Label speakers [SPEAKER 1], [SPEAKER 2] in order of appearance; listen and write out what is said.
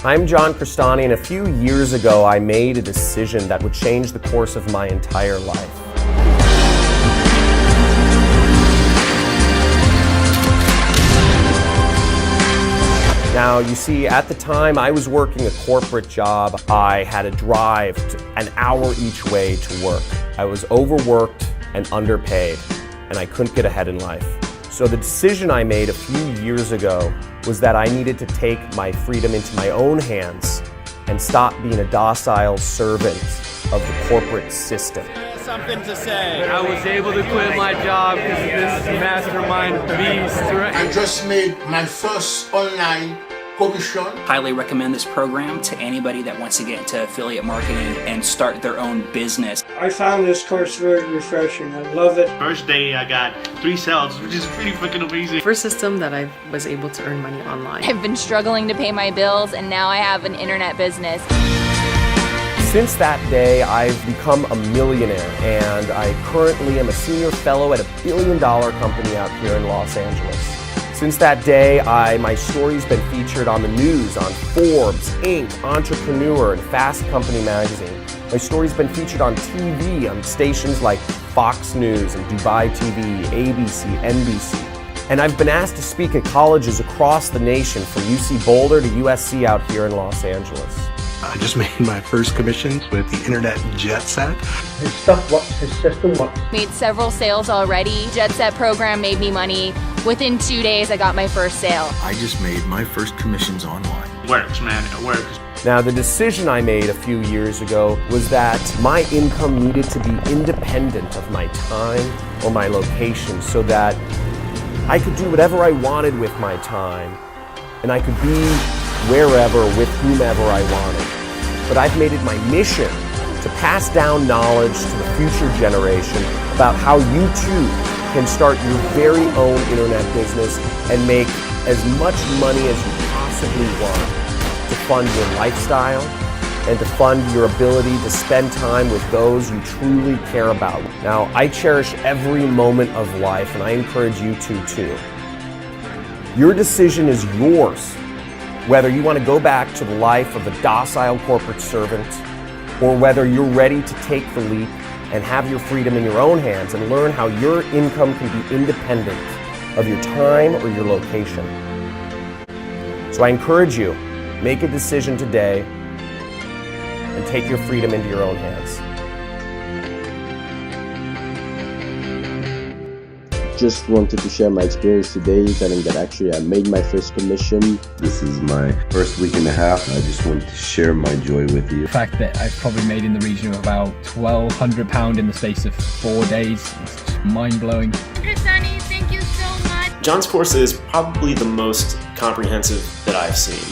[SPEAKER 1] I'm John Crestani, and a few years ago I made a decision that would change the course of my entire life. Now, you see, at the time I was working a corporate job. I had to drive an hour each way to work. I was overworked and underpaid, and I couldn't get ahead in life. So the decision I made a few years ago was that I needed to take my freedom into my own hands and stop being a docile servant of the corporate system.
[SPEAKER 2] Something to say.
[SPEAKER 3] I was able to quit my job because of this mastermind beast.
[SPEAKER 4] I just made my first online commission.
[SPEAKER 5] Highly recommend this program to anybody that wants to get into affiliate marketing and start their own business.
[SPEAKER 6] I found this course very refreshing. I love it.
[SPEAKER 2] First day I got 3 sales, which is pretty freaking amazing.
[SPEAKER 7] First system that I was able to earn money online.
[SPEAKER 8] I've been struggling to pay my bills, and now I have an internet business.
[SPEAKER 1] Since that day, I've become a millionaire, and I currently am a senior fellow at a billion-dollar company out here in Los Angeles. Since that day, my story's been featured on the news, on Forbes, Inc., Entrepreneur, and Fast Company magazine. My story's been featured on TV, on stations like Fox News and Dubai TV, ABC, NBC. And I've been asked to speak at colleges across the nation, from UC Boulder to USC out here in Los Angeles.
[SPEAKER 9] I just made my first commissions with the internet jet set.
[SPEAKER 6] His stuff works, his system works.
[SPEAKER 8] Made several sales already. Jet Set program made me money. Within 2 days, I got my first sale.
[SPEAKER 10] I just made my first commissions online.
[SPEAKER 2] Works, man, it works.
[SPEAKER 1] Now, the decision I made a few years ago was that my income needed to be independent of my time or my location, so that I could do whatever I wanted with my time, and I could be wherever with whomever I wanted. But I've made it my mission to pass down knowledge to the future generation about how you too can start your very own internet business and make as much money as you possibly want to fund your lifestyle and to fund your ability to spend time with those you truly care about. Now, I cherish every moment of life, and I encourage you to too. Your decision is yours, whether you want to go back to the life of a docile corporate servant, or whether you're ready to take the leap and have your freedom in your own hands and learn how your income can be independent of your time or your location. So I encourage you, make a decision today and take your freedom into your own hands.
[SPEAKER 11] Just wanted to share my experience today, telling that actually I made my first commission.
[SPEAKER 12] This is my first week and a half. I just wanted to share my joy with you.
[SPEAKER 13] The fact that I've probably made in the region of about £1,200 in the space of 4 days, it's just mind-blowing.
[SPEAKER 14] Crestani, thank you so much.
[SPEAKER 15] John's course is probably the most comprehensive that I've seen.